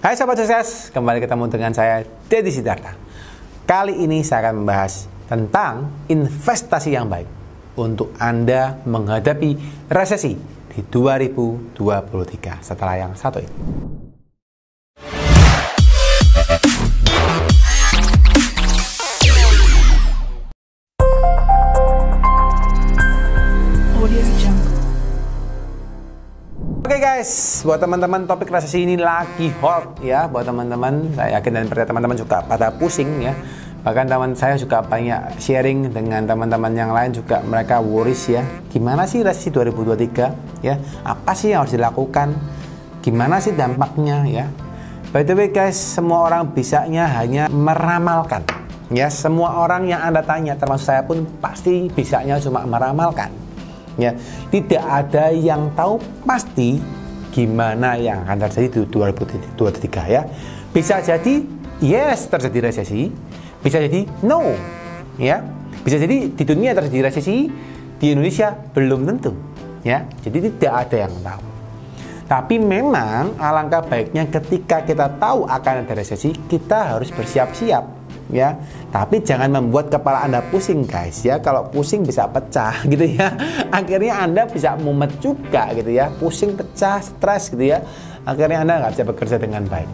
Hai Sobat Sukses, kembali ketemu dengan saya, Deddy Sidarta. Kali ini saya akan membahas tentang investasi yang baik untuk Anda menghadapi resesi di 2023 setelah yang satu ini. Oke guys, buat teman-teman topik resesi ini lagi hot ya. Buat teman-teman, saya yakin dan percaya teman-teman juga pada pusing ya. Bahkan teman saya juga banyak sharing dengan teman-teman yang lain juga, mereka worries ya. Gimana sih resesi 2023 ya? Apa sih yang harus dilakukan? Gimana sih dampaknya ya? By the way guys, semua orang bisanya hanya meramalkan. Ya, semua orang yang Anda tanya, termasuk saya pun pasti bisanya cuma meramalkan. Ya, tidak ada yang tahu pasti gimana yang akan terjadi di 2023 ya. Bisa jadi yes terjadi resesi, bisa jadi no ya. Bisa jadi di dunia terjadi resesi, di Indonesia belum tentu ya. Jadi tidak ada yang tahu. Tapi memang alangkah baiknya ketika kita tahu akan ada resesi, kita harus bersiap-siap ya. Tapi jangan membuat kepala Anda pusing guys ya. Kalau pusing bisa pecah gitu ya. Akhirnya Anda bisa mumet juga gitu ya. Pusing, pecah, stres gitu ya. Akhirnya Anda nggak bisa bekerja dengan baik.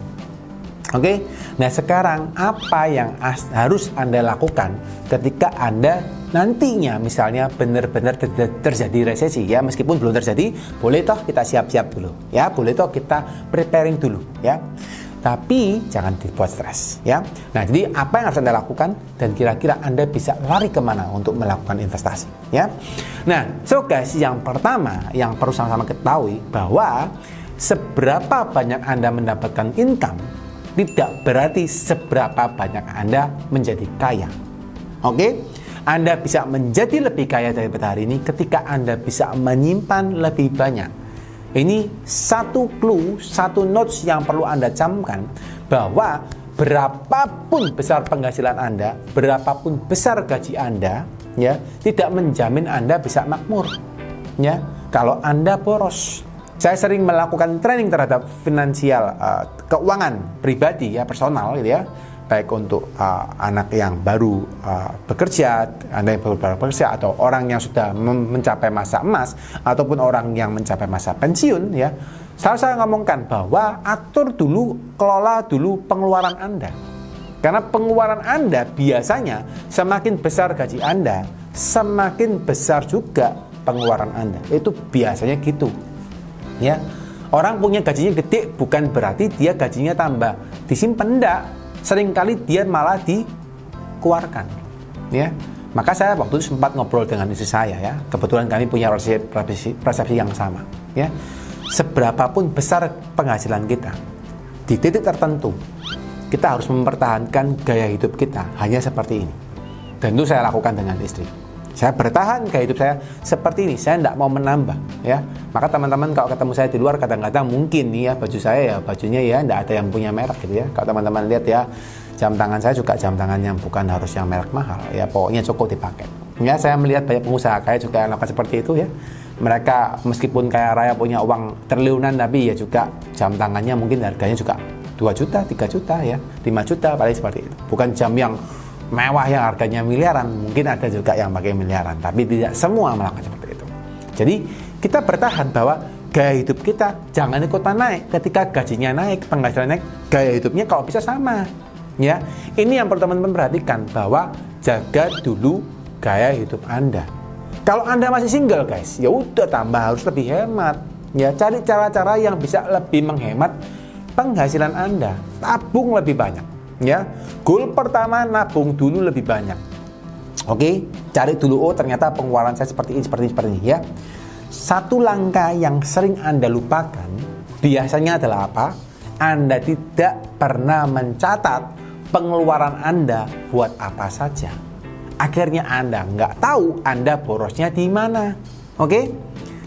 Oke. Nah sekarang apa yang harus Anda lakukan ketika Anda nantinya misalnya benar-benar terjadi resesi ya. Meskipun belum terjadi, boleh toh kita siap-siap dulu ya. Boleh toh kita preparing dulu ya. Tapi jangan dibuat stres ya. Nah jadi apa yang harus Anda lakukan dan kira-kira Anda bisa lari kemana untuk melakukan investasi ya. Nah so guys, yang pertama yang perlu sama-sama ketahui bahwa seberapa banyak Anda mendapatkan income tidak berarti seberapa banyak Anda menjadi kaya. Oke? Anda bisa menjadi lebih kaya daripada hari ini ketika Anda bisa menyimpan lebih banyak. Ini satu clue, satu notes yang perlu Anda camkan, bahwa berapapun besar penghasilan Anda, berapapun besar gaji Anda, ya, tidak menjamin Anda bisa makmur. Ya, kalau Anda boros. Saya sering melakukan training terhadap finansial keuangan pribadi ya, personal gitu ya. Baik untuk anak yang baru bekerja, Anda yang baru bekerja, atau orang yang sudah mencapai masa emas, ataupun orang yang mencapai masa pensiun ya. Selalu saya ngomongkan bahwa atur dulu, kelola dulu pengeluaran Anda. Karena pengeluaran Anda biasanya semakin besar gaji Anda, semakin besar juga pengeluaran Anda. Itu biasanya gitu. Ya. Orang punya gajinya gede bukan berarti dia gajinya tambah disimpan, enggak. Seringkali dia malah dikeluarkan ya. Maka saya waktu itu sempat ngobrol dengan istri saya ya. Kebetulan kami punya persepsi yang sama ya. Seberapapun besar penghasilan kita, di titik tertentu kita harus mempertahankan gaya hidup kita hanya seperti ini. Dan itu saya lakukan dengan istri. Saya bertahan gaya hidup saya seperti ini. Saya tidak mau menambah ya. Maka teman-teman kalau ketemu saya di luar, kadang-kadang mungkin nih ya, baju saya ya, bajunya ya tidak ada yang punya merek gitu ya. Kalau teman-teman lihat ya, jam tangan saya juga jam tangan yang bukan harus yang merek mahal ya, pokoknya cukup dipakai ya. Saya melihat banyak pengusaha kaya juga yang lakukan seperti itu ya. Mereka meskipun kaya raya punya uang triliunan, tapi ya juga jam tangannya mungkin harganya juga 2 juta, 3 juta ya, 5 juta paling seperti itu. Bukan jam yang mewah yang harganya miliaran, mungkin ada juga yang pakai miliaran, tapi tidak semua melakukan seperti itu. Jadi kita bertahan bahwa gaya hidup kita jangan ikutan naik. Ketika gajinya naik, penghasilan naik, gaya hidupnya kalau bisa sama ya. Ini yang perlu teman-teman perhatikan, bahwa jaga dulu gaya hidup Anda. Kalau Anda masih single guys, ya udah tambah harus lebih hemat ya. Cari cara-cara yang bisa lebih menghemat penghasilan Anda. Tabung lebih banyak ya. Goal pertama, nabung dulu lebih banyak. Oke, cari dulu, oh ternyata pengeluaran saya seperti ini ya. Satu langkah yang sering Anda lupakan biasanya adalah apa? Anda tidak pernah mencatat pengeluaran Anda buat apa saja. Akhirnya Anda nggak tahu Anda borosnya di mana. Oke?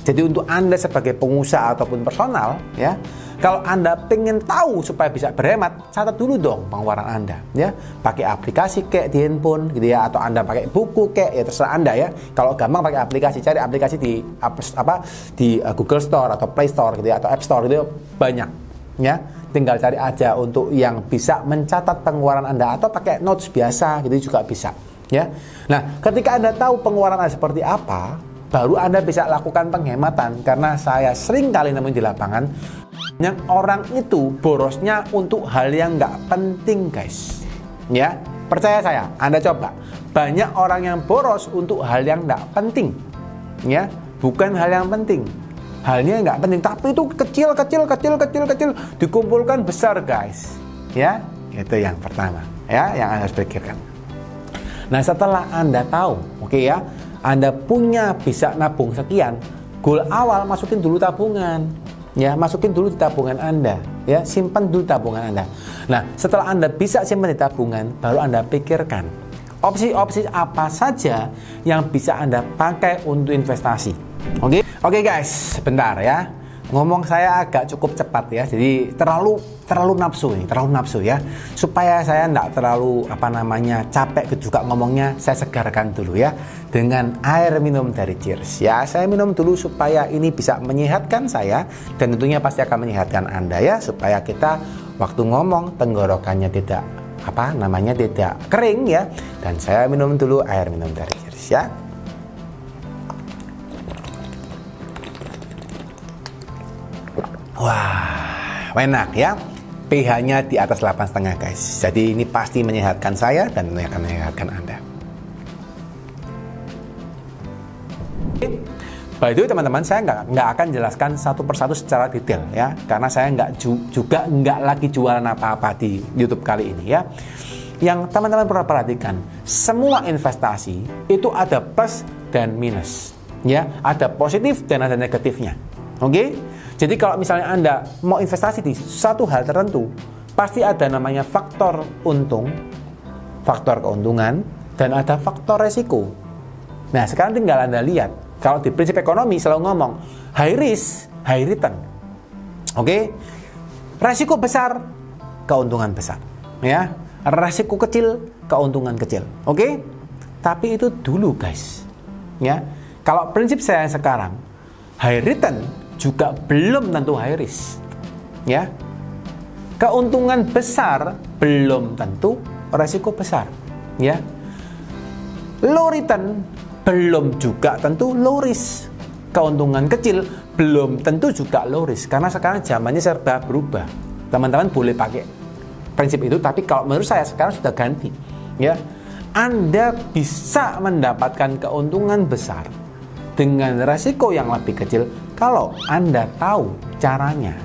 Jadi untuk Anda sebagai pengusaha ataupun personal ya, kalau Anda pengen tahu supaya bisa berhemat, catat dulu dong pengeluaran Anda ya. Pakai aplikasi kayak di handphone gitu ya, atau Anda pakai buku kayak, ya terserah Anda ya. Kalau gampang pakai aplikasi, cari aplikasi di Google Store atau Play Store gitu ya, atau App Store gitu ya, banyak ya. tinggal cari aja untuk yang bisa mencatat pengeluaran Anda atau pakai notes biasa gitu juga bisa ya. Nah, ketika Anda tahu pengeluaran Anda seperti apa, baru Anda bisa lakukan penghematan. Karena saya sering kali nemuin di lapangan yang orang itu borosnya untuk hal yang nggak penting guys ya. Percaya saya, Anda coba, banyak orang yang boros untuk hal yang nggak penting ya, bukan hal yang penting, halnya nggak penting, tapi itu kecil dikumpulkan besar guys ya. Itu yang pertama ya, yang Anda harus pikirkan. Nah, setelah Anda tahu, oke ya, Anda punya bisa nabung sekian, goal awal masukin dulu tabungan ya, masukin dulu di tabungan Anda ya, simpan dulu tabungan Anda. Nah, setelah Anda bisa simpan di tabungan, baru Anda pikirkan opsi-opsi apa saja yang bisa Anda pakai untuk investasi. Oke guys, sebentar ya. Ngomong saya agak cukup cepat ya, jadi terlalu nafsu ya. Supaya saya enggak terlalu capek juga ngomongnya, saya segarkan dulu ya dengan air minum dari Cheers ya. Saya minum dulu supaya ini bisa menyehatkan saya dan tentunya pasti akan menyehatkan Anda ya, supaya kita waktu ngomong tenggorokannya tidak tidak kering ya. Dan saya minum dulu air minum dari Cheers ya. Wah, enak ya. pH-nya di atas 8,5 guys. Jadi ini pasti menyehatkan saya dan akan menyehatkan Anda. By the way teman-teman, saya nggak akan jelaskan satu persatu secara detail ya, karena saya juga nggak lagi jualan apa-apa di YouTube kali ini ya. Yang teman-teman perlu perhatikan, semua investasi itu ada plus dan minus ya, ada positif dan ada negatifnya. Oke? Jadi kalau misalnya Anda mau investasi di satu hal tertentu, pasti ada namanya faktor untung, faktor keuntungan, dan ada faktor resiko. Nah, sekarang tinggal Anda lihat. Kalau di prinsip ekonomi selalu ngomong high risk, high return. Oke? Resiko besar, keuntungan besar. Ya. Resiko kecil, keuntungan kecil. Oke? Tapi itu dulu, guys. Ya. Kalau prinsip saya sekarang, high return juga belum tentu high risk. Ya. Keuntungan besar belum tentu resiko besar. Ya. Low return belum juga tentu low risk. Keuntungan kecil belum tentu juga low risk. Karena sekarang zamannya serba berubah. Teman-teman boleh pakai prinsip itu, tapi kalau menurut saya sekarang sudah ganti. Ya, Anda bisa mendapatkan keuntungan besar dengan resiko yang lebih kecil kalau Anda tahu caranya.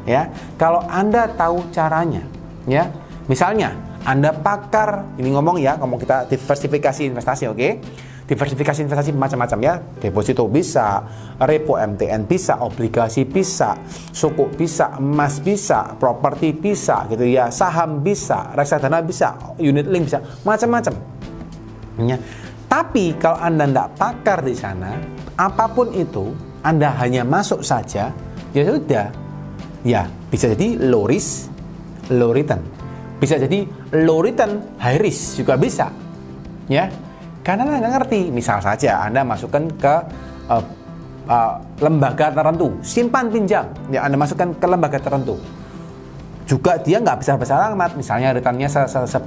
Ya, kalau Anda tahu caranya. Ya, misalnya Anda pakar, ini ngomong kita diversifikasi investasi, oke? Diversifikasi investasi macam-macam ya, deposito bisa, repo MTN bisa, obligasi bisa, sukuk bisa, emas bisa, properti bisa gitu ya, saham bisa, reksadana bisa, unit link bisa, macam-macam. Ya. Tapi kalau Anda tidak pakar di sana, apapun itu, Anda hanya masuk saja, ya sudah. Ya, bisa jadi low risk, low return. Bisa jadi low return, high risk juga bisa. Ya. Karena Anda nggak ngerti, misal saja Anda masukkan ke lembaga tertentu, simpan pinjam, ya Anda masukkan ke lembaga tertentu, juga dia nggak besar-besar amat, misalnya returnnya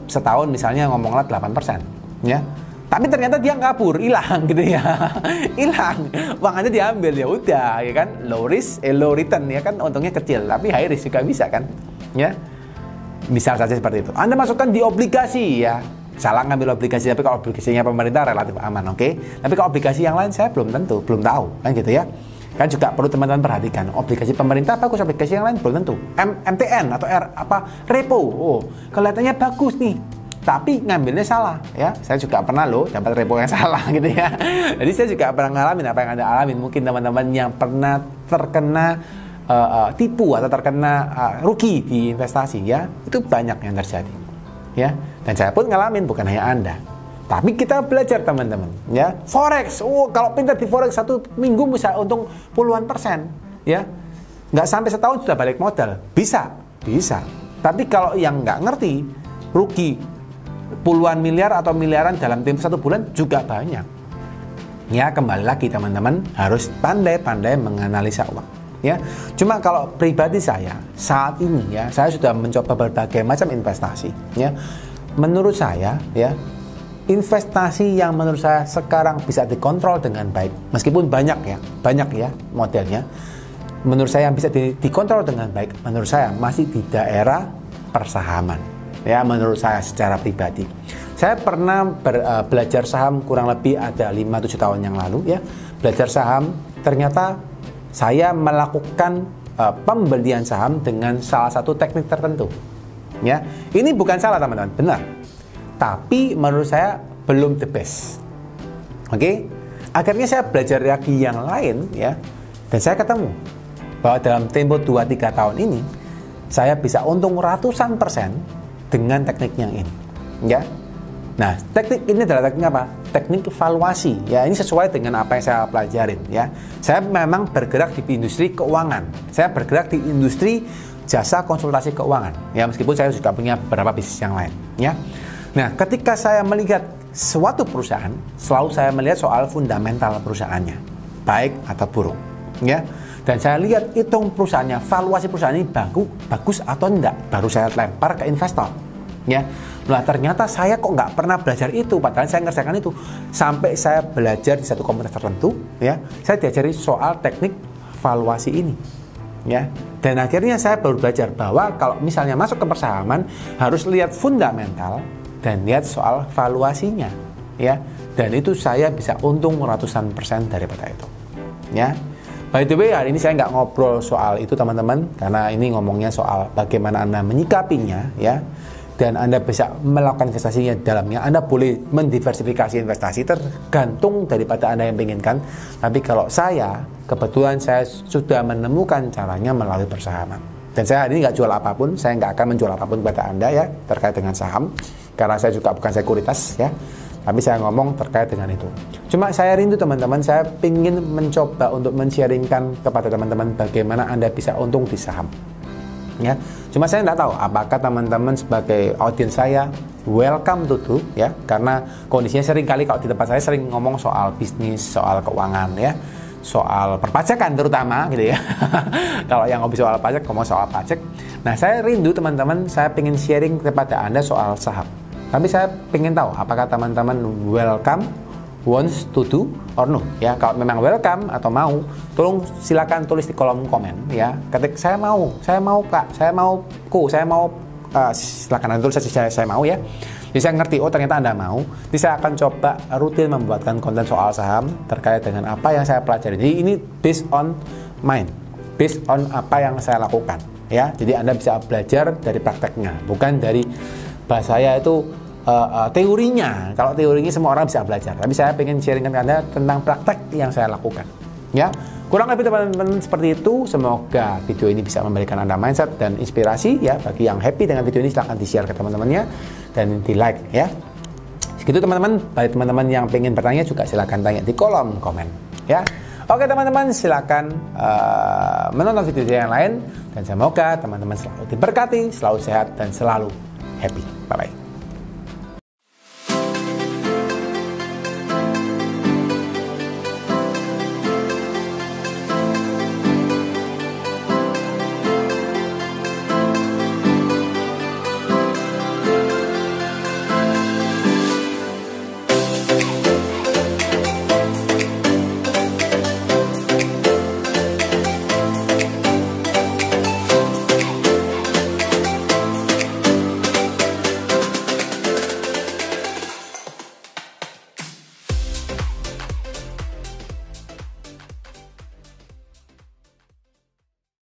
setahun misalnya ngomonglah 8%, ya, tapi ternyata dia kabur, hilang gitu ya, hilang, uangnya diambil, ya udah, ya kan, low risk, low return, ya kan, untungnya kecil, tapi high risk juga bisa kan, ya, misal saja seperti itu. Anda masukkan di obligasi ya. Salah ngambil obligasi, tapi kalau obligasinya pemerintah relatif aman, oke? Tapi kalau obligasi yang lain saya belum tahu, kan gitu ya. Kan juga perlu teman-teman perhatikan, obligasi pemerintah bagus, obligasi yang lain belum tentu. MTN atau repo, kelihatannya bagus nih, tapi ngambilnya salah, ya. Saya juga pernah dapat repo yang salah gitu ya. Jadi saya juga pernah ngalamin apa yang Anda alamin. Mungkin teman-teman yang pernah terkena tipu atau terkena rugi di investasi ya, itu banyak yang terjadi. Ya, dan saya pun ngalamin, bukan hanya Anda. Tapi kita belajar teman-teman, ya. Forex, kalau pintar di forex 1 minggu bisa untung puluhan persen, ya. Nggak sampai setahun sudah balik modal, bisa. Tapi kalau yang nggak ngerti, rugi puluhan miliar atau miliaran dalam tempo 1 bulan juga banyak. Ya, kembali lagi teman-teman, harus pandai-pandai menganalisa uang. ya. Cuma kalau pribadi saya saat ini ya, saya sudah mencoba berbagai macam investasi ya. Menurut saya ya, investasi yang menurut saya sekarang bisa dikontrol dengan baik, meskipun banyak ya modelnya. Menurut saya yang bisa dikontrol dengan baik, menurut saya masih di daerah persahaman. Ya, menurut saya secara pribadi. Saya pernah belajar saham kurang lebih ada 5-7 tahun yang lalu ya. Belajar saham, ternyata saya melakukan pembelian saham dengan salah satu teknik tertentu. Ya, ini bukan salah teman-teman, benar. Tapi menurut saya belum the best. Oke? Akhirnya saya belajar lagi yang lain ya. Dan saya ketemu bahwa dalam tempo 2-3 tahun ini saya bisa untung ratusan persen dengan teknik yang ini. Ya. Nah, teknik ini adalah teknik apa? Teknik valuasi. Ya, ini sesuai dengan apa yang saya pelajarin ya. Saya memang bergerak di industri keuangan. Saya bergerak di industri jasa konsultasi keuangan. Ya, meskipun saya juga punya beberapa bisnis yang lain, ya. Nah, ketika saya melihat suatu perusahaan, selalu saya melihat soal fundamental perusahaannya, baik atau buruk, ya. Dan saya lihat hitung perusahaannya, valuasi perusahaan ini bagus atau enggak, baru saya lempar ke investor, ya. Nah, ternyata saya kok nggak pernah belajar itu, padahal saya ngerjakan itu. Sampai saya belajar di satu komunitas tertentu, ya, saya diajari soal teknik valuasi ini, ya. Dan akhirnya saya baru belajar bahwa kalau misalnya masuk ke persahaman, harus lihat fundamental dan lihat soal valuasinya, ya. Dan itu saya bisa untung ratusan persen daripada itu, ya. By the way, hari ini saya nggak ngobrol soal itu teman-teman, karena ini ngomongnya soal bagaimana Anda menyikapinya, ya. Dan Anda bisa melakukan investasinya dalamnya. Anda boleh mendiversifikasi investasi tergantung daripada Anda yang inginkan. Tapi kalau saya, kebetulan saya sudah menemukan caranya melalui persahaman. Dan saya hari ini nggak jual apapun, saya nggak akan menjual apapun kepada Anda ya terkait dengan saham, karena saya juga bukan sekuritas ya. Tapi saya ngomong terkait dengan itu. Cuma saya rindu teman-teman, saya ingin mencoba untuk men-sharingkan kepada teman-teman bagaimana Anda bisa untung di saham. Ya, cuma saya tidak tahu apakah teman-teman sebagai audiens saya welcome to do ya, karena kondisinya sering kali kalau di tempat saya sering ngomong soal bisnis, soal keuangan ya, soal perpajakan terutama gitu ya. Kalau yang ngobrol soal pajak, ngomong soal pajak. Nah, saya rindu teman-teman, saya pengen sharing kepada Anda soal saham. Tapi saya pengen tahu apakah teman-teman welcome, wants to do or no ya. Kalau memang welcome atau mau, tolong silakan tulis di kolom komen ya. Ketik saya mau Kak, saya mau silakan Anda tulis saja saya mau ya. Jadi saya ngerti, oh ternyata Anda mau. Jadi saya akan coba rutin membuatkan konten soal saham terkait dengan apa yang saya pelajari. Jadi ini based on mind, based on apa yang saya lakukan ya. Jadi Anda bisa belajar dari prakteknya, bukan dari bahasa saya itu teorinya. Kalau teorinya semua orang bisa belajar, tapi saya pengen sharingkan ke Anda tentang praktek yang saya lakukan ya. Kurang lebih teman-teman seperti itu. Semoga video ini bisa memberikan Anda mindset dan inspirasi ya. Bagi yang happy dengan video ini, silahkan di-share ke teman-temannya dan di-like ya. Segitu teman-teman. Bagi teman-teman yang pengen bertanya juga silahkan tanya di kolom komen ya. Oke teman-teman, silahkan menonton video yang lain, dan semoga teman-teman selalu diberkati, selalu sehat dan selalu happy. Bye-bye.